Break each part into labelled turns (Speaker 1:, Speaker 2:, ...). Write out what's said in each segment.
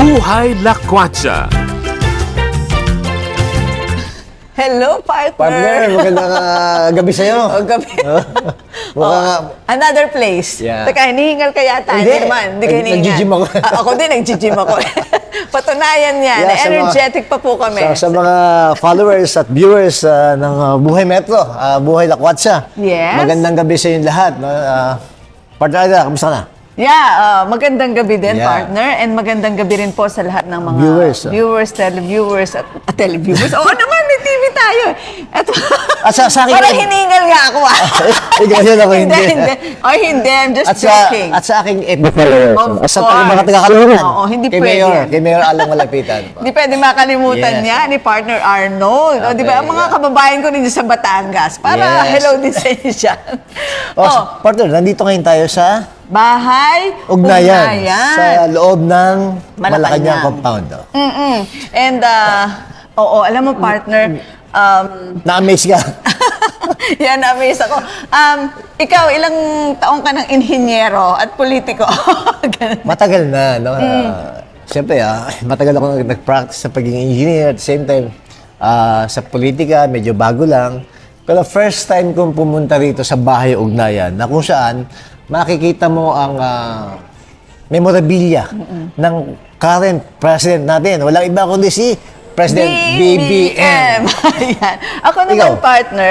Speaker 1: Buhay Lakwatsa.
Speaker 2: Hello, partner.
Speaker 3: Partner, magandang gabi sa'yo.
Speaker 2: O, gabi.
Speaker 3: Mukhang
Speaker 2: Another place.
Speaker 3: Yeah.
Speaker 2: Teka, hinihingal ka yata.
Speaker 3: Hindi.
Speaker 2: Naman. Hindi ka hinihingal.
Speaker 3: Nag-gym ako.
Speaker 2: Ako din, nag-gym ako. Patunayan yan.
Speaker 3: Yeah,
Speaker 2: Energetic pa po kami.
Speaker 3: sa mga followers at viewers ng Buhay Metro, Buhay Lakwatsa.
Speaker 2: Yes.
Speaker 3: Magandang gabi sa inyo lahat. Partner Aida, kamusta ka na?
Speaker 2: Yeah, magandang gabi din,
Speaker 3: Yeah.
Speaker 2: partner. And magandang gabi rin po sa lahat ng mga
Speaker 3: Viewers.
Speaker 2: televiewers, at televiewers. Oo naman, may TV tayo. Eto.
Speaker 3: Sa akin,
Speaker 2: Parang hiningal nga ako,
Speaker 3: Ganyan ako, hindi.
Speaker 2: Hindi. I'm just joking.
Speaker 3: At sa aking FB followers.
Speaker 2: Of
Speaker 3: Sa
Speaker 2: course.
Speaker 3: mga taga-Kalungan.
Speaker 2: Oo, hindi
Speaker 3: kay
Speaker 2: pwede
Speaker 3: Mayor,
Speaker 2: yan.
Speaker 3: Kay Mayor Alang Malapitan.
Speaker 2: Hindi pwede makalimutan
Speaker 3: Yes.
Speaker 2: niya ni partner Arnold. O, di ba?
Speaker 3: Okay,
Speaker 2: Ang mga
Speaker 3: yeah.
Speaker 2: kababayan ko rin dyan sa Batangas. Para
Speaker 3: Yes.
Speaker 2: hello din sa inyo dyan.
Speaker 3: Partner, nandito ngayon tayo sa
Speaker 2: Bahay
Speaker 3: Ugnayan. Sa loob ng
Speaker 2: Malacanang
Speaker 3: Malacanang compound.
Speaker 2: And, oo, alam mo, partner,
Speaker 3: Na-amaze ka.
Speaker 2: yan, amaze ako. Ikaw, ilang taong ka ng inhinyero at politiko? Ganun.
Speaker 3: Matagal na, no? Siyempre, matagal ako nag-practice sa pagiging engineer. At the same time, sa politika, medyo bago lang. Pero first time kong pumunta rito sa Bahay Ugnayan, na kung saan makikita mo ang memorabilia ng current president natin. Walang iba kundi si President BBM.
Speaker 2: Ayan. Ako naman,
Speaker 3: Ikaw?
Speaker 2: partner,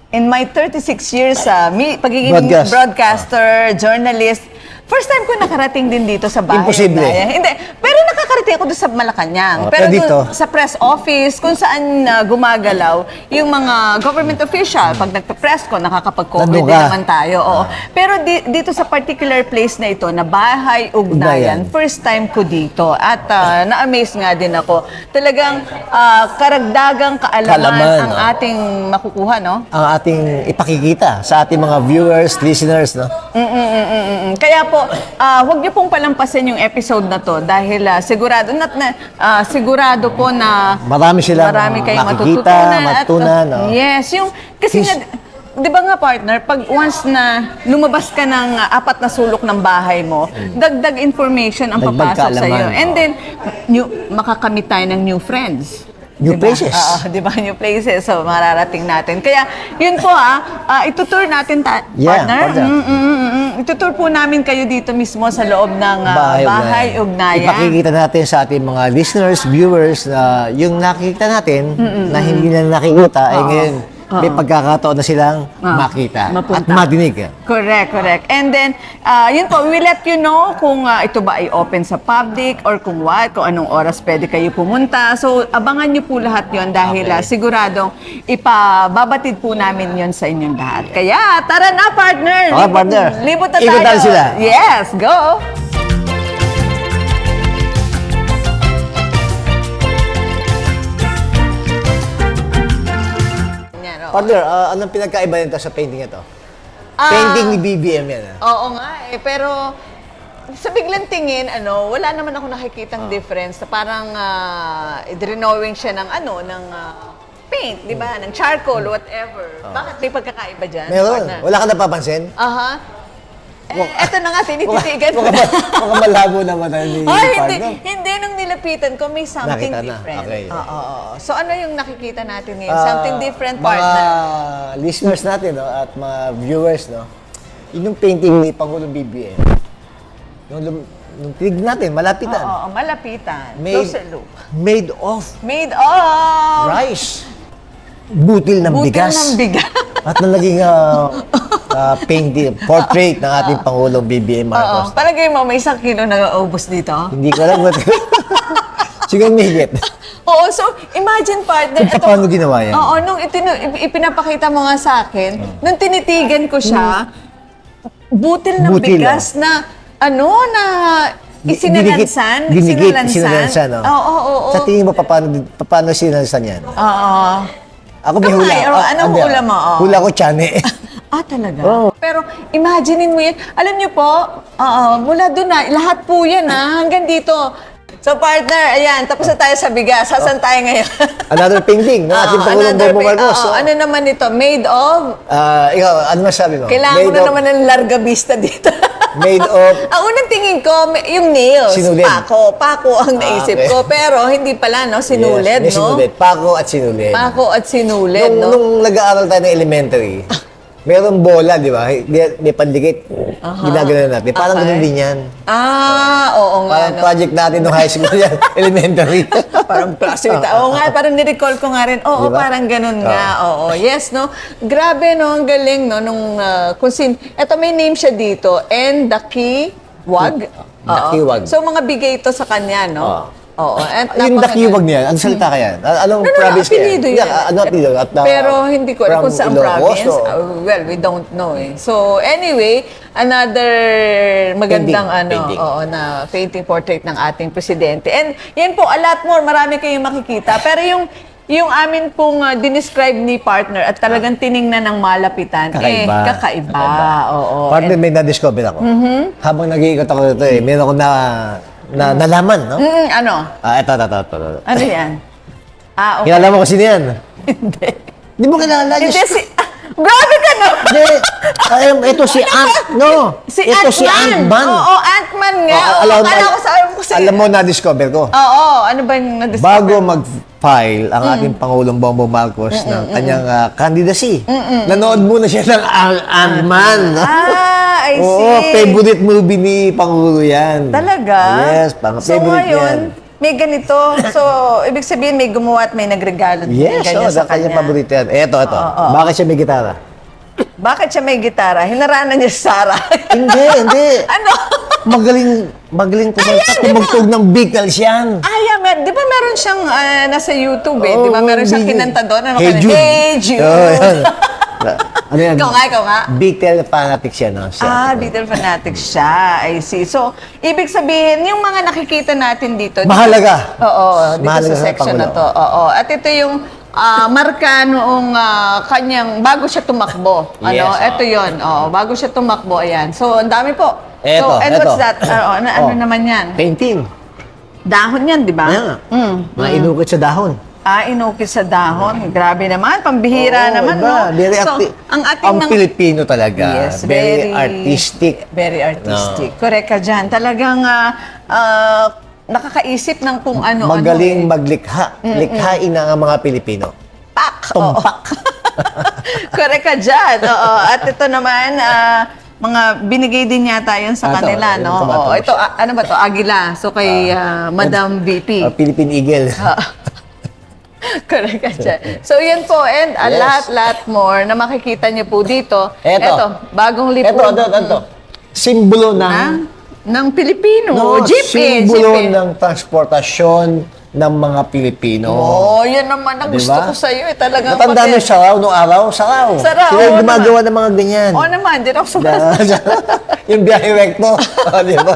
Speaker 2: in my 36 years sa pagiging broadcaster, journalist, first time ko nakarating din dito sa Bahay
Speaker 3: Imposible.
Speaker 2: Ugnayan. Hindi, pero nakakarating ako doon sa Malacanang.
Speaker 3: pero dito?
Speaker 2: Sa press office, kung saan gumagalaw yung mga government official, pag nagpa-press ko, nakakapag-cover
Speaker 3: Nandun
Speaker 2: din
Speaker 3: ka?
Speaker 2: naman tayo. Oo. Pero dito sa particular place na ito, na Bahay Ugnayan,
Speaker 3: Ugnayan.
Speaker 2: first time ko dito. At na-amaze nga din ako. Talagang karagdagang kaalaman
Speaker 3: Kaalaman,
Speaker 2: ang ating makukuha, no?
Speaker 3: Ang ating ipakikita sa ating mga viewers, listeners, no?
Speaker 2: Kaya po, huwag niyo pong palampasin yung episode na to dahil sigurado po na
Speaker 3: Marami silang
Speaker 2: kayong
Speaker 3: makikita, matutunan. no?
Speaker 2: Yes, yung kasi nga, di ba nga partner, pag once na lumabas ka ng apat na sulok ng bahay mo, dagdag information ang
Speaker 3: Dagdag
Speaker 2: papasok sa iyo.
Speaker 3: kaalaman.
Speaker 2: And then makakamit tayo ng new friends.
Speaker 3: New places.
Speaker 2: Oo, di ba? New places. So, mararating natin. Kaya, yun po itutour natin, partner. Itutour po namin kayo dito mismo sa loob ng Bahay Ugnayan.
Speaker 3: Ipakikita natin sa ating mga listeners, viewers, na yung nakikita natin na hindi na nakikita, ay ngayon may pagkakataon na silang makita
Speaker 2: Mapunta.
Speaker 3: at madinig.
Speaker 2: Correct. And then, yun po, we will let you know kung ito ba ay open sa public or kung anong oras pwede kayo pumunta. So, abangan nyo po lahat yon dahil siguradong ipababatid po namin yon sa inyong lahat. Kaya, tara na, partner!
Speaker 3: Okay, partner.
Speaker 2: Libot na
Speaker 3: Ikot
Speaker 2: tayo.
Speaker 3: tayo sila.
Speaker 2: Yes, go! Yan, oo.
Speaker 3: Partner, anong pinagkaiba nito sa painting ito? Painting ni BBM yan.
Speaker 2: Oo nga pero sa biglang tingin, wala naman ako nakikitang difference. Parang drenowing siya ng paint, di ba? Ng charcoal, whatever. Bakit may pagkakaiba dyan?
Speaker 3: Meron.
Speaker 2: Partner?
Speaker 3: Wala ka napapansin?
Speaker 2: Aha. Eto na nga, tinititigan ko.
Speaker 3: Mukhang malabo naman ni
Speaker 2: Ay,
Speaker 3: partner.
Speaker 2: hindi. Nung nilapitan ko, may something
Speaker 3: Nakita na.
Speaker 2: different.
Speaker 3: Okay.
Speaker 2: Oo. So, ano yung nakikita natin ngayon? Something different,
Speaker 3: Mga
Speaker 2: partner.
Speaker 3: listeners natin at mga viewers, yun yung painting ni Pangulong BBM. Nung tignan natin, malapitan.
Speaker 2: Oo, malapitan.
Speaker 3: Made,
Speaker 2: Closer look.
Speaker 3: made of
Speaker 2: Made of
Speaker 3: rice. Butil ng bigas.
Speaker 2: ng bigas.
Speaker 3: At na naging painting, portrait ng ating Pangulong BBM
Speaker 2: Oo.
Speaker 3: Marcos.
Speaker 2: Palagay mo, may 1 kilo na ubos dito?
Speaker 3: Hindi ko alam. Siguro may higit.
Speaker 2: Oo, so imagine partner.
Speaker 3: Kung paano ginawa yan?
Speaker 2: Oo, nung ipinapakita mo nga sa akin, nung tinitigan ko siya, butil ng
Speaker 3: Butil,
Speaker 2: bigas na isinalansan.
Speaker 3: Dinigit, isinalansan.
Speaker 2: Oo.
Speaker 3: Sa tingin mo, paano sinalansan yan?
Speaker 2: Oo.
Speaker 3: Ako may hula.
Speaker 2: Anong hula mo?
Speaker 3: Hula ko, tiyan
Speaker 2: Talaga? Pero imaginein mo yan. Alam niyo po, mula doon lahat po yan hanggang dito. So partner, ayan, tapos na tayo sa bigas. Saan tayo ngayon?
Speaker 3: Another painting ng ating Pangulong Bongbong Marcos.
Speaker 2: Ano naman ito? Made of?
Speaker 3: Ikaw, ano masabi mo?
Speaker 2: Kailangan ko na naman ng larga vista dito.
Speaker 3: Made of...
Speaker 2: Ang unang tingin ko, yung nails.
Speaker 3: Sinulid.
Speaker 2: Pako ang naisip
Speaker 3: okay.
Speaker 2: ko. Pero hindi pala, no? Sinulid,
Speaker 3: Yes, may
Speaker 2: no?
Speaker 3: sinulid. Pako at sinulid.
Speaker 2: Pako at sinulid, no?
Speaker 3: Nung nag-aaral tayo ng elementary, merong bola, di ba? May pandikit. Ginagano natin. Parang
Speaker 2: Okay.
Speaker 3: ganun din yan.
Speaker 2: Oo nga,
Speaker 3: Parang
Speaker 2: no?
Speaker 3: project natin nung high school yan. Elementary.
Speaker 2: Parang classmate. Oo nga, parang ni-recall ko nga rin. Oo,
Speaker 3: Diba?
Speaker 2: parang ganun nga. Oo, yes, no? Grabe, no? Ang galing, no? Nung, eto may name siya dito. Daki Wag.
Speaker 3: Dakiwag.
Speaker 2: So, mga bigay ito sa kanya, no? Oo. And
Speaker 3: Yung dakiwag niya, ano salita kaya? Anong province kaya?
Speaker 2: apelido yan.
Speaker 3: Ano apelido? At,
Speaker 2: Pero hindi ko alam
Speaker 3: from
Speaker 2: kung saan
Speaker 3: Ilocos,
Speaker 2: province.
Speaker 3: o-
Speaker 2: Well, we don't know eh. So, anyway, another magandang
Speaker 3: Painting.
Speaker 2: na painting portrait ng ating presidente. And yan po, a lot more. Marami kayong makikita. Pero yung amin pong dinescribe ni partner at talagang tiningnan ng malapitan,
Speaker 3: Kakaiba.
Speaker 2: kakaiba. Oo.
Speaker 3: Partner, may na-discover ako. Habang nag-iikot ako dito meron ako nalaman, no?
Speaker 2: Ano?
Speaker 3: Ito.
Speaker 2: Ano yan? Okay.
Speaker 3: Kilala mo kasi yan.
Speaker 2: Hindi.
Speaker 3: Hindi mo kilala.
Speaker 2: Hindi si... Grabe ka, no?
Speaker 3: Hindi. Ito si Ant. No. Ito si Ant-Man.
Speaker 2: Oo, Ant-Man nga. Akala ko sa
Speaker 3: Alam mo, na-discover ko.
Speaker 2: Oo, ano ba yung na-discover?
Speaker 3: Bago mag-file ang ating Pangulong Bongbong Marcos ng kanyang candidacy, nanood muna siya ng Ant-Man.
Speaker 2: I see.
Speaker 3: Oo, favorite movie ni Pangulo yan.
Speaker 2: Talaga?
Speaker 3: Yes,
Speaker 2: So
Speaker 3: favorite
Speaker 2: ngayon,
Speaker 3: yan.
Speaker 2: may ganito. So, ibig sabihin may gumawa at may nagregalo din
Speaker 3: Yes,
Speaker 2: ganyan sa
Speaker 3: kanyang
Speaker 2: kanya.
Speaker 3: paborito yan. Ito. Bakit siya may gitara?
Speaker 2: Bakit siya may gitara? Hinaranan niya si Sarah.
Speaker 3: Hindi.
Speaker 2: Ano?
Speaker 3: Magaling kumanta, tumugtog ng Beatles yan.
Speaker 2: Di ba meron siyang nasa YouTube eh? Di ba
Speaker 3: Oo,
Speaker 2: meron siyang
Speaker 3: Beatles.
Speaker 2: kinanta doon? Ano
Speaker 3: Hey
Speaker 2: ka na?
Speaker 3: Jude.
Speaker 2: Hey Jude.
Speaker 3: Oo, yan. Ano yan?
Speaker 2: Ikaw nga.
Speaker 3: Beatles fanatics yan, no? Siya.
Speaker 2: Beatle fanatic siya. I see. So, ibig sabihin, yung mga nakikita natin dito.
Speaker 3: Mahalaga.
Speaker 2: Oo, dito
Speaker 3: Mahalaga
Speaker 2: sa
Speaker 3: sa
Speaker 2: section na
Speaker 3: Pangulo.
Speaker 2: to. Oo. At ito yung marka noong kanyang, bago siya tumakbo.
Speaker 3: Yes,
Speaker 2: Ito yon. Oo, bago siya tumakbo. Ayan. So, ang dami po.
Speaker 3: Eto,
Speaker 2: and
Speaker 3: eto.
Speaker 2: what's that? Ano
Speaker 3: Oh.
Speaker 2: naman yan?
Speaker 3: Painting.
Speaker 2: Dahon yan, di ba?
Speaker 3: Ayan. Mga inukit sa dahon.
Speaker 2: Inukit sa dahon. Grabe naman. Pambihira
Speaker 3: Oo,
Speaker 2: naman,
Speaker 3: iba.
Speaker 2: no?
Speaker 3: Very
Speaker 2: So, ang ating mga...
Speaker 3: Pilipino talaga.
Speaker 2: Yes,
Speaker 3: very artistic.
Speaker 2: Very artistic. Correct ka dyan. Talagang nakakaisip ng kung ano-ano.
Speaker 3: Magaling maglikha. Likhain ang mga Pilipino.
Speaker 2: Pak!
Speaker 3: Tumpak.
Speaker 2: Correct ka dyan. Oo. At ito naman, mga binigay din yata yun sa
Speaker 3: Ito,
Speaker 2: kanila,
Speaker 3: yung
Speaker 2: no?
Speaker 3: tumatawag
Speaker 2: Oo. Ito, ano ba to? Agila. So, kay Madam VP.
Speaker 3: Philippine Eagle.
Speaker 2: Correct ka dyan. So, yun po. And a
Speaker 3: Yes.
Speaker 2: lot more na makikita niyo po dito.
Speaker 3: Eto.
Speaker 2: Bagong lipod.
Speaker 3: Ito. Simbolo ng...
Speaker 2: Ng Pilipino. Jeep
Speaker 3: simbolo ng transportasyon ng mga Pilipino.
Speaker 2: Yan naman ang gusto
Speaker 3: Diba?
Speaker 2: ko sa'yo. Talagang
Speaker 3: Natandaan mo yung saraw nung araw? Saraw.
Speaker 2: Saraw,
Speaker 3: Sila yung
Speaker 2: oo
Speaker 3: gumagawa ng mga ganyan.
Speaker 2: Oo naman, di ako sumasaya.
Speaker 3: Yung biyahe recto. Di ba?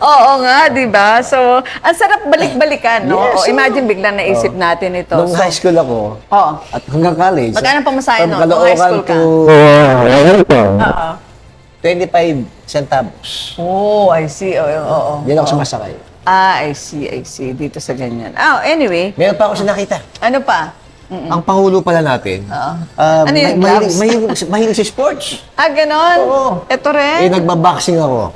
Speaker 2: Oo nga, di ba? So, ang sarap balik-balikan, no?
Speaker 3: Yes,
Speaker 2: Imagine biglang naisip natin ito.
Speaker 3: Nung high school ako,
Speaker 2: Oo.
Speaker 3: at hanggang college.
Speaker 2: Magkano pamasahe
Speaker 3: from
Speaker 2: nun? Nung high school
Speaker 3: Caloocan
Speaker 2: ka?
Speaker 3: to
Speaker 2: Oo.
Speaker 3: 25 centavos.
Speaker 2: Oh, I see. Oo.
Speaker 3: Yan ako sumasakay.
Speaker 2: I see. Dito sa ganyan. Anyway,
Speaker 3: Meron pa ako sinakita.
Speaker 2: ano pa?
Speaker 3: Ang Pangulo pala natin,
Speaker 2: Ano yun, gloves?
Speaker 3: mahilig sa sports.
Speaker 2: Ganon?
Speaker 3: Oo.
Speaker 2: Ito rin?
Speaker 3: Nagbaboxing ako.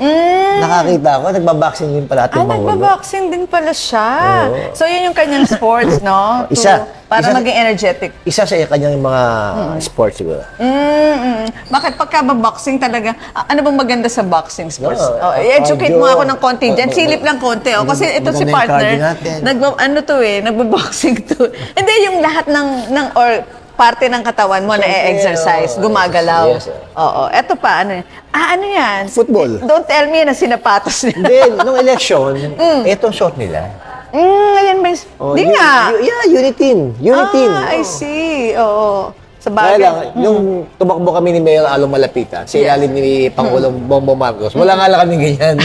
Speaker 3: Nakakita ako, nagbaboxing din pala ating Pangulo.
Speaker 2: Nagbaboxing din pala siya.
Speaker 3: Oo.
Speaker 2: So, yun yung kanyang sports, no? Para maging energetic.
Speaker 3: Isa sa kanyang mga sports siguro.
Speaker 2: Bakit pagka-boxing talaga, ano bang maganda sa boxing sports?
Speaker 3: No,
Speaker 2: I-educate mo
Speaker 3: cardio.
Speaker 2: ako ng konti dyan. Silip lang konti. Kasi ito si
Speaker 3: maganda yung
Speaker 2: partner,
Speaker 3: cardio natin.
Speaker 2: nagbo-boxing to. Hindi, yung lahat or parte ng katawan mo na e-exercise, gumagalaw.
Speaker 3: Yes,
Speaker 2: Oo. Eto pa, ano yan? Ano yan?
Speaker 3: Football.
Speaker 2: Don't tell me na sinapatos nila.
Speaker 3: Then, nung election, etong shot nila.
Speaker 2: Ayan ba? Di nga.
Speaker 3: Unitin.
Speaker 2: I see. Oo. Sa
Speaker 3: Kaya
Speaker 2: bagay.
Speaker 3: lang, nung tumakbo kami ni Mayor Along Malapitan, sa ilalim ni Pangulong Bongbong Marcos, wala nga lang kami ganyan.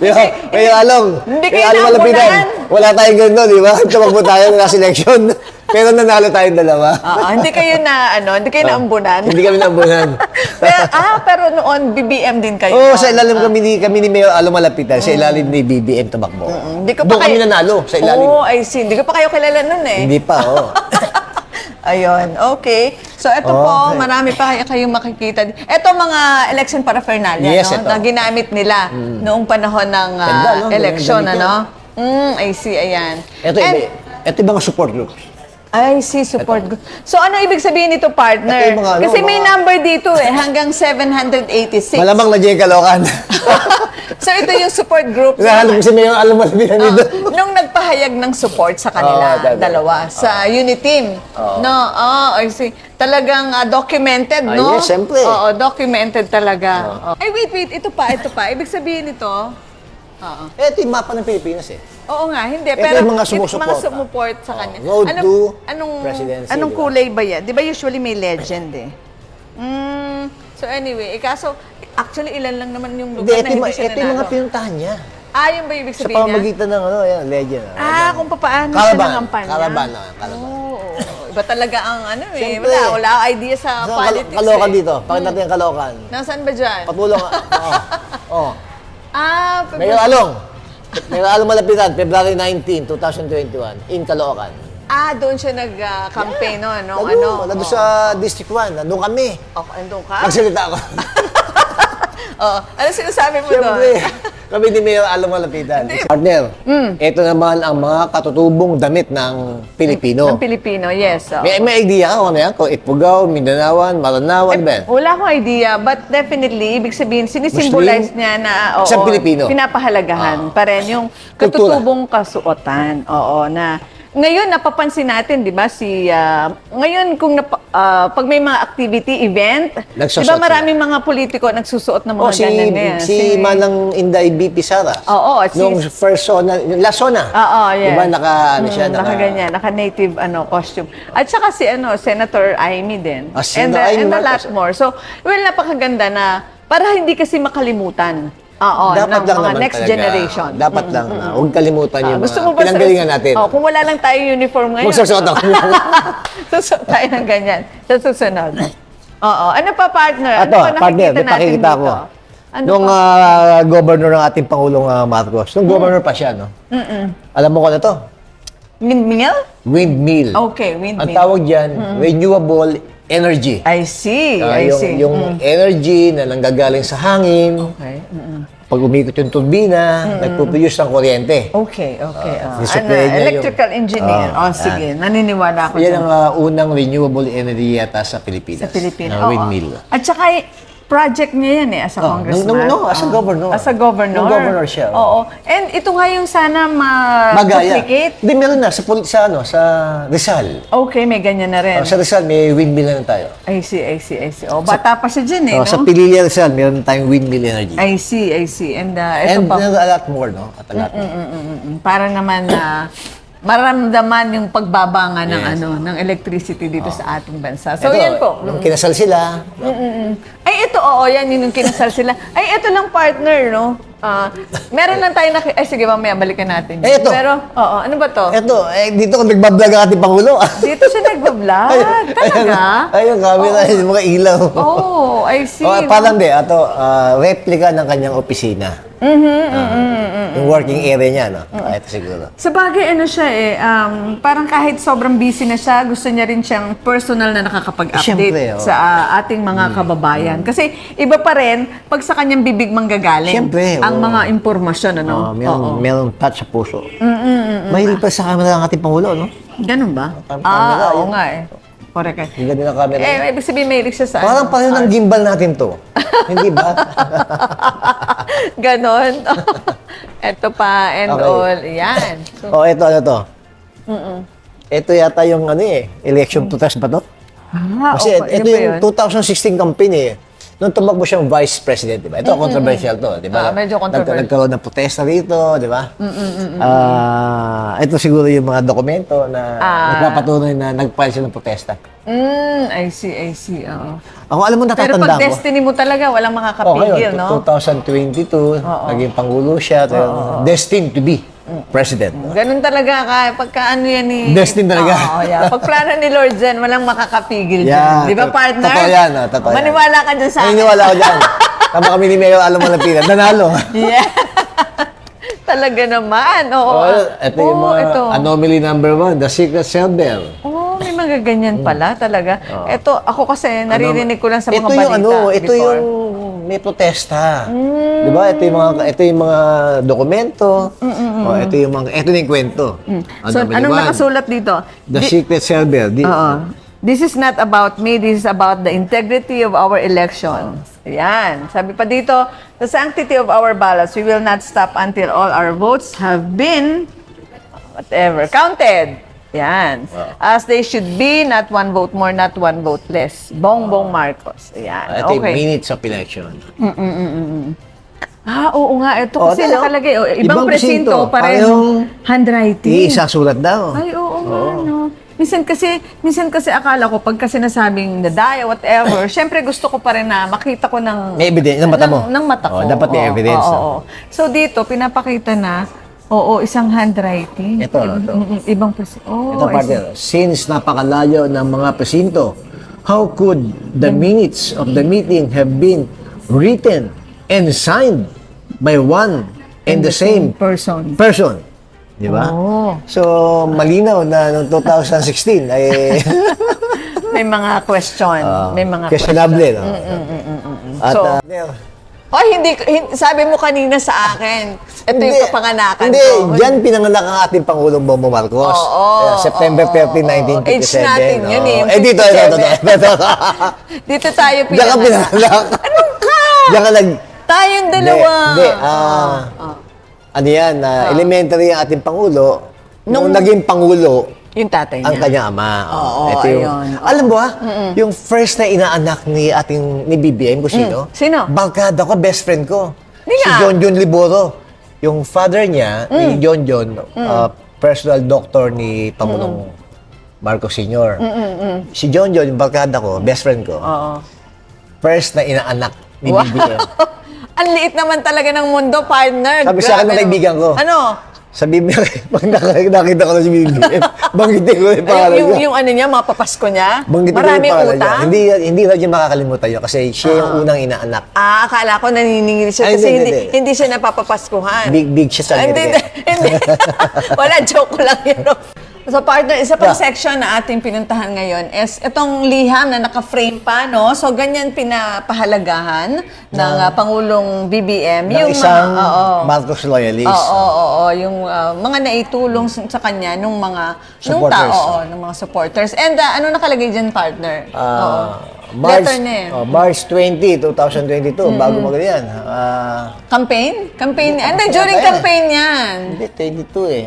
Speaker 3: Di ba? Mayor Along,
Speaker 2: Hindi
Speaker 3: Mayor
Speaker 2: kayo
Speaker 3: Along Malapitan,
Speaker 2: naambunan.
Speaker 3: wala tayong ganun, di ba? Tumakbo tayo na selection. Pero nanalo tayong dalawa.
Speaker 2: Hindi kayo naambunan.
Speaker 3: Hindi kami naambunan.
Speaker 2: Pero noon, BBM din kayo.
Speaker 3: Oo, sa ilalim kami ni Mayor Along Malapitan, sa ilalim ni BBM tumakbo.
Speaker 2: Hindi ko pa
Speaker 3: Doon kami
Speaker 2: kayo-
Speaker 3: nanalo, sa ilalim.
Speaker 2: I see. Hindi ko pa kayo kilala nun eh.
Speaker 3: Hindi pa, oo.
Speaker 2: Ayun, okay. So, ito po, marami pa kayong makikita. Ito mga election paraphernalia,
Speaker 3: Yes,
Speaker 2: no?
Speaker 3: ito.
Speaker 2: Na ginamit nila noong panahon ng
Speaker 3: Ganda, no?
Speaker 2: election,
Speaker 3: Gamit
Speaker 2: ano? I see, ayan.
Speaker 3: Ito yung mga support groups.
Speaker 2: I see, support group. So, ano ibig sabihin nito, partner?
Speaker 3: Ito yung mga, ano,
Speaker 2: Kasi may
Speaker 3: mga-
Speaker 2: number dito hanggang 786.
Speaker 3: Malamang na dyan Kalokan.
Speaker 2: So, ito yung support group.
Speaker 3: Alam mo si Mayor, alam mo sabihin nito.
Speaker 2: Nung nagpahayag ng support sa kanila, dalawa, sa Uniteam. No, I see. Talagang documented, no?
Speaker 3: Yes, siyempre.
Speaker 2: Oo, documented talaga. Ay, wait, ito pa. Ibig sabihin ito,
Speaker 3: Ito yung mapa ng Pilipinas eh.
Speaker 2: oo nga, hindi.
Speaker 3: Ito
Speaker 2: Pero
Speaker 3: yung mga sumusuporta.
Speaker 2: mga sumuport sa kanya.
Speaker 3: Road to presidency,
Speaker 2: Anong
Speaker 3: di ba?
Speaker 2: kulay ba yan? Di ba usually may legend eh? So anyway, kaso, actually ilan lang naman yung
Speaker 3: Hindi,
Speaker 2: lugar na hindi siya
Speaker 3: ito yung mga
Speaker 2: nanalo.
Speaker 3: pinuntahan niya.
Speaker 2: Yun ba ibig
Speaker 3: Sa
Speaker 2: sabihin niya?
Speaker 3: pamamagitan ng ano, yan, legend.
Speaker 2: Kung papaano siya
Speaker 3: Caravan.
Speaker 2: nangampanya.
Speaker 3: Caravan.
Speaker 2: Oo. Iba talaga ang ano eh.
Speaker 3: Siyempre.
Speaker 2: Wala akong idea sa politics
Speaker 3: Kalokan
Speaker 2: eh.
Speaker 3: dito. Pakita natin yung Kalokan.
Speaker 2: Nasaan ba dyan?
Speaker 3: Patulong. Oo. Mayor
Speaker 2: February.
Speaker 3: Along. Mayor Along Malapitan, February 19, 2021, in Caloocan.
Speaker 2: Doon siya nag-campaign, no?
Speaker 3: Nandun sa District 1, nandun kami.
Speaker 2: Andun ka?
Speaker 3: Nagsalita ako.
Speaker 2: Ano sinasabi mo
Speaker 3: Siyempre,
Speaker 2: doon?
Speaker 3: kami ni Mayor Along Malapitan. Partner, ito naman ang mga katutubong damit ng Pilipino.
Speaker 2: Ng Pilipino, yes.
Speaker 3: May idea ka kung ano yan? Kung Itbulaw, Mindanawan, Maranawan, Ben?
Speaker 2: Wala akong idea, but definitely, ibig sabihin, sinisimbolize
Speaker 3: Muslim?
Speaker 2: niya na,
Speaker 3: Isang Pilipino.
Speaker 2: Pinapahalagahan pa rin yung katutubong kasuotan. Oo, na ngayon napapansin natin, 'di ba, ngayon kung pag may mga activity, event, 'di ba
Speaker 3: Nagsusuot
Speaker 2: maraming mga politiko nagsusuot ng mga ganun ngayon.
Speaker 3: si Manang Inday BP Sara.
Speaker 2: Oo, at
Speaker 3: Nung first zona, last zona.
Speaker 2: Oo, yes.
Speaker 3: Diba,
Speaker 2: Naka-ganyan, naka-native costume. At saka si Senator Amy din.
Speaker 3: Senator
Speaker 2: And
Speaker 3: Amy
Speaker 2: a lot
Speaker 3: Marcos.
Speaker 2: more. So, napakaganda na para hindi kasi makalimutan.
Speaker 3: Dapat
Speaker 2: ng
Speaker 3: lang
Speaker 2: mga
Speaker 3: naman
Speaker 2: next
Speaker 3: talaga.
Speaker 2: generation.
Speaker 3: Dapat lang na. Huwag kalimutan yung
Speaker 2: Gusto
Speaker 3: mga
Speaker 2: mo ba
Speaker 3: pinanggalingan natin.
Speaker 2: Kung wala lang tayong uniform ngayon.
Speaker 3: Magsusuot ako.
Speaker 2: Susuot tayo ng ganyan. Sa susunod. Oo. Ano pa, partner?
Speaker 3: Ito,
Speaker 2: Ano pa
Speaker 3: partner,
Speaker 2: nakikita
Speaker 3: may
Speaker 2: natin
Speaker 3: pakikita
Speaker 2: dito?
Speaker 3: ko.
Speaker 2: Ano
Speaker 3: Nung
Speaker 2: pa?
Speaker 3: governor ng ating Pangulong Marcos. Nung governor pa siya, no? Alam mo ko na to?
Speaker 2: Windmill?
Speaker 3: Windmill.
Speaker 2: Okay, windmill.
Speaker 3: Ang tawag dyan, renewable energy.
Speaker 2: I see. I see.
Speaker 3: Yung energy na nanggagaling sa hangin,
Speaker 2: Okay.
Speaker 3: pag umikot yung turbina, nagpuproduce ng kuryente.
Speaker 2: Okay.
Speaker 3: Disupply niya
Speaker 2: Electrical engineer.
Speaker 3: yan.
Speaker 2: Sige. Naniniwala ako
Speaker 3: Yan
Speaker 2: dyan.
Speaker 3: ang unang renewable energy yata sa Pilipinas.
Speaker 2: Sa Pilipinas.
Speaker 3: Na windmill.
Speaker 2: At saka, project niya yan as a congressman.
Speaker 3: as a governor.
Speaker 2: As a governor.
Speaker 3: Nung governor siya.
Speaker 2: Oo. And ito nga yung sana
Speaker 3: Magaya.
Speaker 2: ma-duplicate.
Speaker 3: Hindi, meron na sa, sa Rizal.
Speaker 2: Okay, may ganyan na rin.
Speaker 3: Sa Rizal, may windmill na tayo.
Speaker 2: I see. Bata pa siya dyan no?
Speaker 3: Sa Pililla Rizal, meron tayong windmill energy.
Speaker 2: I see. And ito
Speaker 3: And
Speaker 2: pa.
Speaker 3: a lot more, no? At a lot more.
Speaker 2: Para naman maramdaman yung pagbaba nga ng
Speaker 3: Yes.
Speaker 2: ng electricity dito sa ating bansa. So
Speaker 3: Ito,
Speaker 2: yan po.
Speaker 3: nung kinasal sila,
Speaker 2: Ay, ito, yan yun yung kinasal sila. Ay, ito lang partner, no? Meron lang tayo sige, mamaya balikan natin.
Speaker 3: Eh, ito.
Speaker 2: Pero, ano ba to?
Speaker 3: dito kung nagbablog ang ating Pangulo.
Speaker 2: Dito siya nagbablog. Talaga?
Speaker 3: Ayun, camera, yung mga ilaw.
Speaker 2: Oh, I see.
Speaker 3: Parang replica ng kanyang opisina. Yung working area niya, no? Ito siguro.
Speaker 2: Sa bagay, parang kahit sobrang busy na siya, gusto niya rin siyang personal na nakakapag-update
Speaker 3: Siyempre,
Speaker 2: sa ating mga kababayan. Kasi iba pa rin, pag sa kanyang bibig manggagaling,
Speaker 3: Siyempre,
Speaker 2: ang mga impormasyon, ano?
Speaker 3: Meron touch sa puso. Mahilig pa sa camera ng ating Pangulo, no?
Speaker 2: Ganun ba?
Speaker 3: Camera,
Speaker 2: Oo
Speaker 3: yun.
Speaker 2: nga eh. Correct.
Speaker 3: Yung ganun ang camera niya.
Speaker 2: Ibig sabihin, may siya sa
Speaker 3: Parang pareho ng gimbal natin to. Hindi ba?
Speaker 2: Ganon. Ito pa and
Speaker 3: Okay.
Speaker 2: all. Yan. So,
Speaker 3: Ito, ano to? Ito yata yung election protest ba to? Kasi
Speaker 2: okay.
Speaker 3: ito
Speaker 2: Yun ba
Speaker 3: yung
Speaker 2: yun?
Speaker 3: 2016 campaign Nung tumakbo siyang vice president, di ba? Ito, controversial to, di ba?
Speaker 2: Medyo controversial.
Speaker 3: Nagkaroon ng protesta rito, di ba? Ito siguro yung mga dokumento na nagpapatunay na nag-file siya ng protesta.
Speaker 2: I see. Oo.
Speaker 3: Ako, alam mo,
Speaker 2: Pero
Speaker 3: natatanda
Speaker 2: pag
Speaker 3: ko.
Speaker 2: destiny mo talaga, walang makakapigil,
Speaker 3: ngayon,
Speaker 2: no?
Speaker 3: 2022, naging Pangulo siya, destined to be president.
Speaker 2: Ganun talaga pagka yan ni...
Speaker 3: Destined talaga.
Speaker 2: Oo, yeah. Pag plano ni Lord dyan, walang makakapigil
Speaker 3: Yeah,
Speaker 2: dyan. Di ba, partner?
Speaker 3: totoo yan, totoo yan.
Speaker 2: Maniwala ka dyan sa akin.
Speaker 3: Naniniwala ako dyan. Tama kami ni Mayor Along Malapitan. Nanalo.
Speaker 2: Yeah. Talaga naman. Oo.
Speaker 3: Ito yung mga anomaly number 1, the secret cell bell.
Speaker 2: May magaganyan pala talaga. Ito, ako kasi naririnig ko lang sa mga
Speaker 3: ito
Speaker 2: balita
Speaker 3: ito
Speaker 2: before.
Speaker 3: yung may protesta. 'Di ba? Ito yung mga dokumento. Ito na yung kwento.
Speaker 2: So, anong nakasulat dito?
Speaker 3: The secret server.
Speaker 2: This is not about me, this is about the integrity of our elections. Ayan. Sabi pa dito, the sanctity of our ballots, we will not stop until all our votes have been counted. Yan. As they should be, not one vote more, not one vote less. Bongbong Marcos. Ayan.
Speaker 3: Ito yung
Speaker 2: Okay.
Speaker 3: minutes of election.
Speaker 2: Oo nga. Ito kasi
Speaker 3: tayo.
Speaker 2: nakalagay. Ibang presinto,
Speaker 3: presinto,
Speaker 2: parehong handwriting.
Speaker 3: Iisa sulat daw.
Speaker 2: Ay, oo nga, no. Minsan kasi akala ko, pagka sinasabing nadaya, whatever, syempre gusto ko pa rin na makita ko ng...
Speaker 3: May evidence, ng mata mo.
Speaker 2: Ng mata ko.
Speaker 3: Dapat may evidence.
Speaker 2: Oo. So dito, pinapakita na, isang handwriting.
Speaker 3: Ito.
Speaker 2: Ibang presinto.
Speaker 3: Ito partner, since napakalayo ng mga presinto, how could the minutes of the meeting have been written and signed by one and the same
Speaker 2: person.
Speaker 3: Di ba?
Speaker 2: Oo.
Speaker 3: So, malinaw na noong 2016 ay
Speaker 2: May mga question. May mga
Speaker 3: questionable.
Speaker 2: question.
Speaker 3: No? At,
Speaker 2: So, hindi, sabi mo kanina sa akin, ito yung kapanganakan
Speaker 3: hindi,
Speaker 2: ko.
Speaker 3: diyan pinanganak ang ating Pangulong Bongbong Marcos. September 30, 1957.
Speaker 2: Age natin yun eh, yung
Speaker 3: Dito.
Speaker 2: 57. Dito tayo
Speaker 3: Diyan ka
Speaker 2: pinanganak.
Speaker 3: pinanganak. Diyan ka
Speaker 2: Tayong dalawa.
Speaker 3: Hindi. Ano yan, elementary ang ating Pangulo. Nung naging Pangulo,
Speaker 2: Yung tatay niya.
Speaker 3: ang kanyang ama.
Speaker 2: Oo,
Speaker 3: Ito yung,
Speaker 2: ayun.
Speaker 3: alam mo yung first na inaanak ni BBM, kung sino?
Speaker 2: Sino?
Speaker 3: Barkada ko, best friend ko.
Speaker 2: Hindi
Speaker 3: Si
Speaker 2: nga.
Speaker 3: John John Liboro. Yung father niya, ni John John, personal doctor ni Pangulong Marcos Sr. Si John John, yung barkada ko, best friend ko,
Speaker 2: Oo.
Speaker 3: first na inaanak ni
Speaker 2: Wow.
Speaker 3: BBM.
Speaker 2: Ang liit naman talaga ng mundo, partner.
Speaker 3: Sabi sa akin ng
Speaker 2: Grabe, no?
Speaker 3: kaibigan ko.
Speaker 2: Ano?
Speaker 3: Sabi mo, pag nakita ko na si BBM, banggitin ko yung pangalan niya.
Speaker 2: Yung ano niya, mga papasko niya?
Speaker 3: Banggitin ko
Speaker 2: Marami
Speaker 3: yung pangalan niya.
Speaker 2: utang?
Speaker 3: Hindi na niya makakalimutan yun kasi siya yung unang inaanak.
Speaker 2: Akala ko naniningil siya
Speaker 3: Ay,
Speaker 2: kasi
Speaker 3: hindi.
Speaker 2: hindi siya napapapaskuhan.
Speaker 3: Big siya sa
Speaker 2: Hindi.
Speaker 3: Amerika.
Speaker 2: Wala, joke ko lang yun. No? So partner, isa pang section na ating pinuntahan ngayon is itong liham na naka-frame pa, no? So ganyan pinapahalagahan ng Pangulong BBM.
Speaker 3: Ng isang
Speaker 2: oo.
Speaker 3: Marcos loyalist.
Speaker 2: Oo. Yung mga naitulong sa kanya nung mga
Speaker 3: Supporters.
Speaker 2: nung mga supporters. And ano nakalagay dyan, partner? Letter niya eh.
Speaker 3: March 20, 2022, bago yan.
Speaker 2: Campaign? During
Speaker 3: Kaya.
Speaker 2: campaign yan.
Speaker 3: Hindi, 22 eh.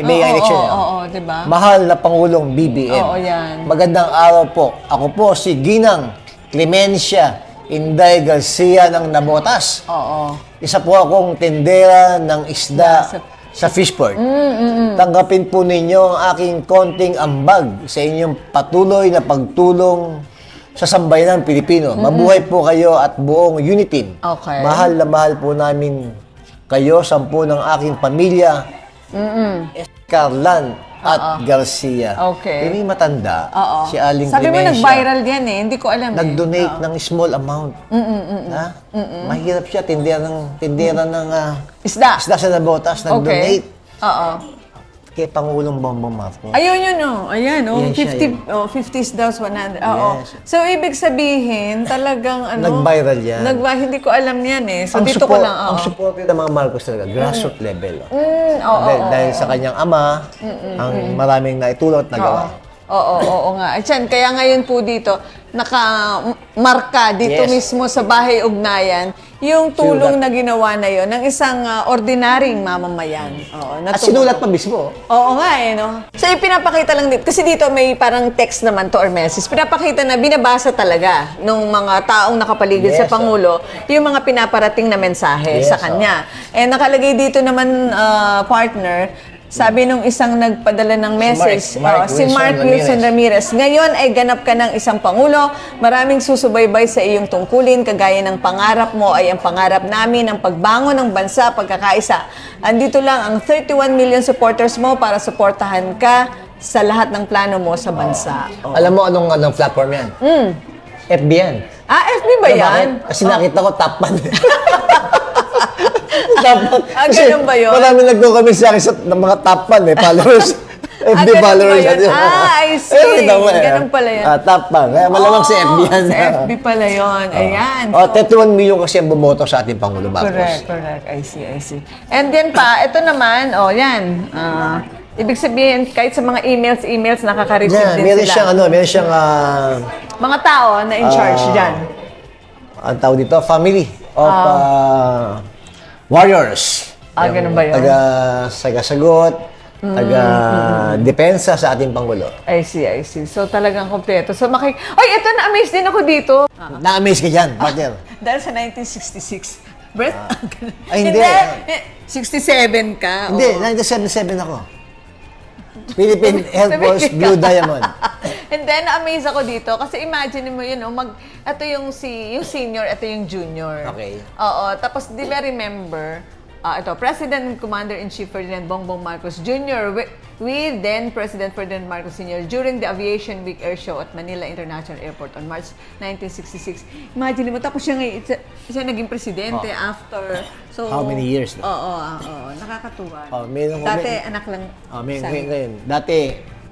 Speaker 3: May election yan.
Speaker 2: Oo, diba?
Speaker 3: Mahal na Pangulong BBM.
Speaker 2: Oo, yan.
Speaker 3: Magandang araw po. Ako po si Ginang Clemencia Inday Garcia ng Nabotas.
Speaker 2: Oo.
Speaker 3: Isa po akong tendera ng isda sa Fishport. Tanggapin po ninyo ang aking konting ambag sa inyong patuloy na pagtulong sa sambayanan Pilipino. Mabuhay po kayo at buong Unitin.
Speaker 2: Okay.
Speaker 3: Mahal na mahal po namin kayo, 10 ng aking pamilya. Carlan at Garcia.
Speaker 2: Okay.
Speaker 3: Yung matanda,
Speaker 2: Oo.
Speaker 3: si Aling
Speaker 2: Sabi mo
Speaker 3: Clemencia,
Speaker 2: nag-viral yan eh. Hindi ko alam
Speaker 3: nag-donate ng small amount. Mahirap siya, tindera ng
Speaker 2: Isda.
Speaker 3: isda sa Nabotas, nag-donate
Speaker 2: Oo.
Speaker 3: kay Pangulong Bongbong Marcos.
Speaker 2: Ayun yun oh. Ayan oh.
Speaker 3: Yan siya,
Speaker 2: 50s daw 100. Oo.
Speaker 3: Yes.
Speaker 2: So ibig sabihin talagang
Speaker 3: Nag-viral yan.
Speaker 2: Hindi ko alam yan eh. So dito ko lang.
Speaker 3: Ang support ng mga Marcos talaga, grassroots level.
Speaker 2: Oo.
Speaker 3: Dahil sa kanyang ama, ang maraming naitulot na gawa.
Speaker 2: Oo nga. At yan, kaya ngayon po dito, nakamarka dito
Speaker 3: Yes.
Speaker 2: mismo sa Bahay Ugnayan, yung tulong na ginawa na yon ng isang ordinaryong mamamayan. Oo,
Speaker 3: At sinulat pa mismo.
Speaker 2: Oo nga eh, no? So, ipinapakita lang dito. Kasi dito may parang text naman to or message. Pinapakita na binabasa talaga ng mga taong nakapaligid sa
Speaker 3: Yes,
Speaker 2: Pangulo yung mga pinaparating na mensahe
Speaker 3: Yes,
Speaker 2: sa kanya. Eh, nakalagay dito naman, partner, sabi nung isang nagpadala ng message, si Mark Wilson Ramirez, ngayon ay ganap ka ng isang Pangulo, maraming susubaybay sa iyong tungkulin, kagaya ng pangarap mo ay ang pangarap namin, ang pagbangon ng bansa, pagkakaisa. Andito lang ang 31 million supporters mo para suportahan ka sa lahat ng plano mo sa bansa.
Speaker 3: Alam mo anong platform yan? FB yan.
Speaker 2: FB ba
Speaker 3: Alam
Speaker 2: yan?
Speaker 3: bakit? Kasi nakita ko top 1.
Speaker 2: Ganun ba yun?
Speaker 3: Marami nagko-comment sa akin ng mga top 1 followers. FB
Speaker 2: ganun ba
Speaker 3: followers.
Speaker 2: yun? I see. Ganun pala yun.
Speaker 3: Top pa. Kaya malamang si FB yan.
Speaker 2: Sa FB pala yun. Ayan.
Speaker 3: 31 million kasi ang bumoto sa ating Pangulo Marcos.
Speaker 2: Correct. I see. And then pa, ito naman, yan. Ibig sabihin, kahit sa mga emails, nakaka-receive din
Speaker 3: meron
Speaker 2: sila.
Speaker 3: meron siyang
Speaker 2: Mga tao na in charge dyan.
Speaker 3: ang tawag dito, family of warriors.
Speaker 2: Ganun ba yun?
Speaker 3: Taga-sagot, taga-depensa sa ating Pangulo.
Speaker 2: I see. So talagang kompleto. So Ay, ito na-amaze din ako dito.
Speaker 3: Na-amaze ka dyan, partner.
Speaker 2: Dahil sa 1966. Brett?
Speaker 3: Ay, hindi.
Speaker 2: 67 ka.
Speaker 3: Hindi,
Speaker 2: oo.
Speaker 3: 1977 ako. Philippine Air Force Blue Diamond.
Speaker 2: And then, na-amaze ako dito. Kasi imagine mo yun, ito yung senior, ito yung junior.
Speaker 3: Okay.
Speaker 2: Oo. Tapos, di ba remember, ito, President and Commander-in-Chief Ferdinand Bongbong Marcos Jr. with then President Ferdinand Marcos Sr. during the Aviation Week Air Show at Manila International Airport on March 1966. Imagine mo, tapos siya naging presidente after. So,
Speaker 3: How many years?
Speaker 2: Oo. Nakakatuwa.
Speaker 3: Dati,
Speaker 2: anak lang.
Speaker 3: ngayon. Dati,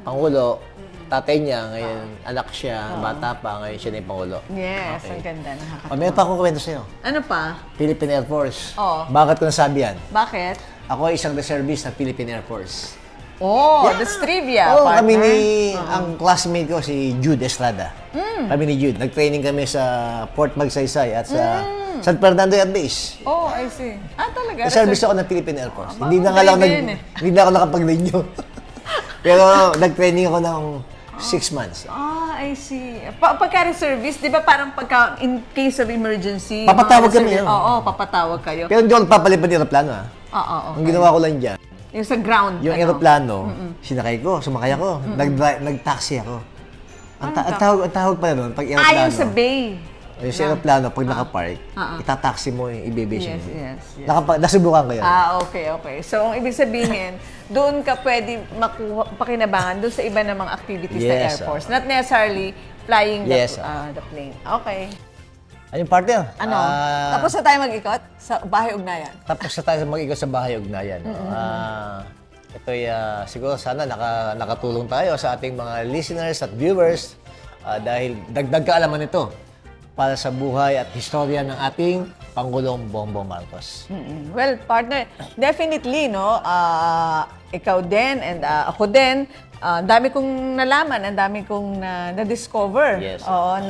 Speaker 3: Pangulo, tatay niya, ngayon anak siya, bata pa, ngayon siya na yung Pangulo.
Speaker 2: Yes,
Speaker 3: Okay.
Speaker 2: ang ganda. Nakakatuwa.
Speaker 3: Meron pa akong kwento sa'yo.
Speaker 2: Ano pa?
Speaker 3: Philippine Air Force.
Speaker 2: Oo.
Speaker 3: Bakit ko nasabi yan?
Speaker 2: Bakit?
Speaker 3: Ako ay isang reservist ng Philippine Air Force.
Speaker 2: That's trivia,
Speaker 3: Oo,
Speaker 2: partner.
Speaker 3: kami ang classmate ko, si Jude Estrada. Kami ni Jude. Nag-training kami sa Port Magsaysay at sa San Fernando Air Base.
Speaker 2: I see. Talaga?
Speaker 3: Reservist ako ng Philippine Air Force. Hindi na
Speaker 2: galing din
Speaker 3: hindi na ako nakapag-renew. Pero nag-training ako ng 6 months.
Speaker 2: I see. Pagka-reservice, di ba parang in case of emergency?
Speaker 3: Papatawag
Speaker 2: mga
Speaker 3: kami,
Speaker 2: reservice- Oo, papatawag kayo.
Speaker 3: Pero hindi ako nagpapalipad ng aeroplano, ha?
Speaker 2: Oo.
Speaker 3: Ang ginawa ko lang dyan,
Speaker 2: Yung sa ground.
Speaker 3: yung aeroplano, sinakay ko, sumakay ako, nag-taxi ako. Ang tawag pala nun, pag aeroplano.
Speaker 2: Yung sa bay.
Speaker 3: Yung sa aeroplano, pag nakapark, itataxi mo yung ibibase mo.
Speaker 2: Yes.
Speaker 3: Nasubukan ko yan.
Speaker 2: Okay. So, ang ibig sabihin, doon ka pwede pakinabangan doon sa iba namang activities ng
Speaker 3: Yes,
Speaker 2: Air Force. Not necessarily flying
Speaker 3: Yes,
Speaker 2: the plane. Okay.
Speaker 3: Ayun, partner.
Speaker 2: Ano? Tapos na tayo mag-ikot sa bahay ugnayan.
Speaker 3: Tapos na tayo mag-ikot sa bahay ugnayan. Ito'y siguro sana nakatulong tayo sa ating mga listeners at viewers dahil dagdag kaalaman ito para sa buhay at historya ng ating Pangulong Bongbong Marcos.
Speaker 2: Well, partner, definitely, no? Ikaw din and ako din, ang dami kong nalaman, ang dami kong na-discover.
Speaker 3: Yes.
Speaker 2: Oo,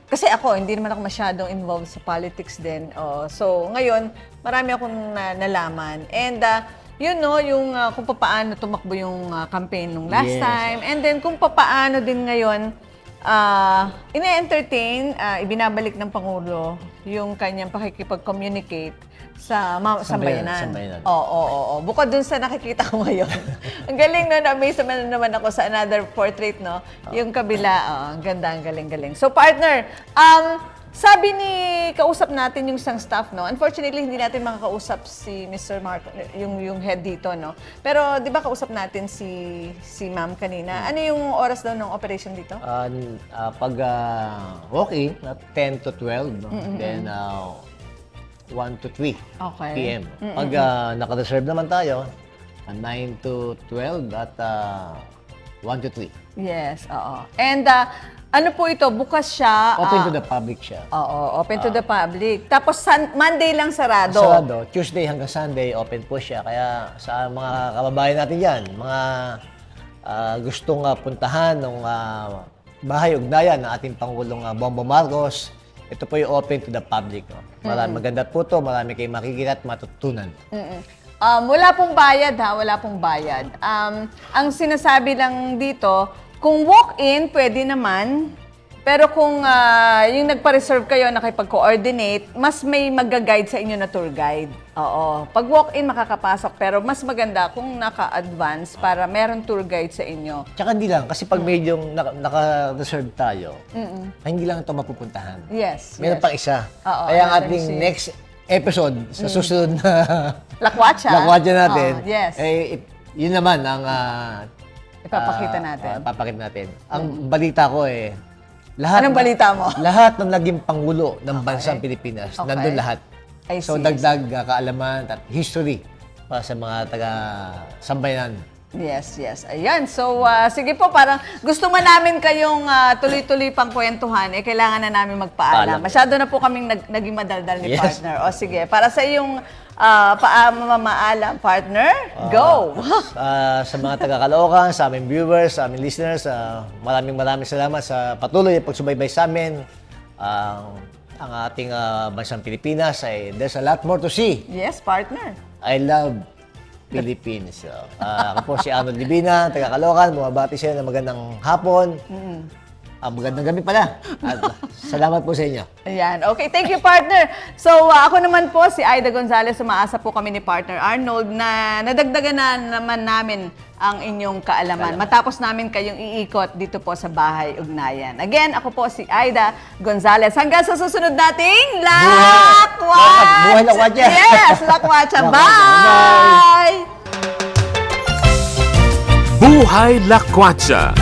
Speaker 2: kasi ako, hindi naman ako masyadong involved sa politics din. So, ngayon, marami akong nalaman. And, yung kung paano tumakbo yung campaign nung last
Speaker 3: Yes.
Speaker 2: time. And then, kung paano din ngayon, ine-entertain, ibinabalik ng Pangulo yung kanyang pakikipag-communicate sa sambayanan.
Speaker 3: Sambayanan.
Speaker 2: Oo. Bukod dun sa nakikita ko ngayon. Ang galing, no? Na-amaze naman ako sa another portrait, no? Yung kabila, ang ganda, ang galing-galing. So, partner, sabi ni kausap natin yung isang staff, no? Unfortunately, hindi natin makakausap si Mr. Mark, yung head dito, no? Pero, di ba kausap natin si ma'am kanina? Ano yung oras daw ng operation dito?
Speaker 3: Pag walking, 10 to 12, no? Then 1 to 3
Speaker 2: Okay.
Speaker 3: p.m. Pag naka-reserve naman tayo, 9 to 12 at 1 to 3.
Speaker 2: Yes, oo. And ano po ito? Bukas siya.
Speaker 3: Open to the public siya.
Speaker 2: Oo, open to the public. Tapos Monday lang sarado.
Speaker 3: Sarado, Tuesday hanggang Sunday, open po siya. Kaya sa mga kababayan natin dyan, mga gustong puntahan ng bahay ugnayan ng ating Pangulong Bongbong Marcos, ito po yung open to the public. No? Maganda po ito, marami kayong makikita at matutunan.
Speaker 2: Wala pong bayad, ha? Wala pong bayad. Ang sinasabi lang dito, kung walk-in, pwede naman. Pero kung yung nagpa-reserve kayo, nakipag-coordinate, mas may mag-guide sa inyo na tour guide. Oo. Pag walk-in, makakapasok. Pero mas maganda kung naka-advance para meron tour guide sa inyo.
Speaker 3: Tsaka hindi lang, kasi pag medyo naka-reserve tayo, hindi lang ito mapupuntahan.
Speaker 2: Yes.
Speaker 3: Meron pang isa.
Speaker 2: Oo,
Speaker 3: Kaya ang
Speaker 2: another
Speaker 3: ating
Speaker 2: scene.
Speaker 3: next episode, sa susunod na
Speaker 2: Lakwatsa.
Speaker 3: natin,
Speaker 2: Yes.
Speaker 3: yun naman ang
Speaker 2: Ipapakita natin.
Speaker 3: papakita natin. Ang balita ko lahat
Speaker 2: Anong balita mo?
Speaker 3: Lahat ng naging pangulo ng bansang Pilipinas,
Speaker 2: Okay.
Speaker 3: nandun lahat.
Speaker 2: I
Speaker 3: So
Speaker 2: see.
Speaker 3: dagdag kaalaman at history para sa mga taga-sambayanan
Speaker 2: Yes, yes. Ayan. So, sige po, parang gusto man namin kayong tuloy-tuloy pang kwentuhan, kailangan na namin magpaalam.
Speaker 3: Paalam.
Speaker 2: Masyado na po kaming naging madaldal ni
Speaker 3: Yes.
Speaker 2: partner. O sige, para sa iyong mamaalam, partner, go!
Speaker 3: Sa mga taga-Caloocan, sa aming viewers, sa aming listeners, maraming salamat sa patuloy na pagsubaybay sa amin. Ang ating bansang Pilipinas ay there's a lot more to see.
Speaker 2: Yes, partner.
Speaker 3: I love Philippines. So, ako po si Arnold Divina, taga-Caloocan. Bumabati sa inyo ng magandang hapon. Magandang gabi pala. At salamat po sa inyo.
Speaker 2: Ayan. Okay, thank you, partner. So, ako naman po, si Aida Gonzalez. Umaasa po kami ni partner Arnold na nadagdagan na naman namin ang inyong kaalaman. Matapos namin kayong iikot dito po sa Bahay Ugnayan. Again, ako po si Aida Gonzalez. Hanggang sa susunod nating Lakwatsa!
Speaker 3: Buhay Lakwatsa!
Speaker 2: Yes, Lakwatsa.
Speaker 3: Lakwatsa.
Speaker 2: Bye!
Speaker 1: Buhay Lakwatsa.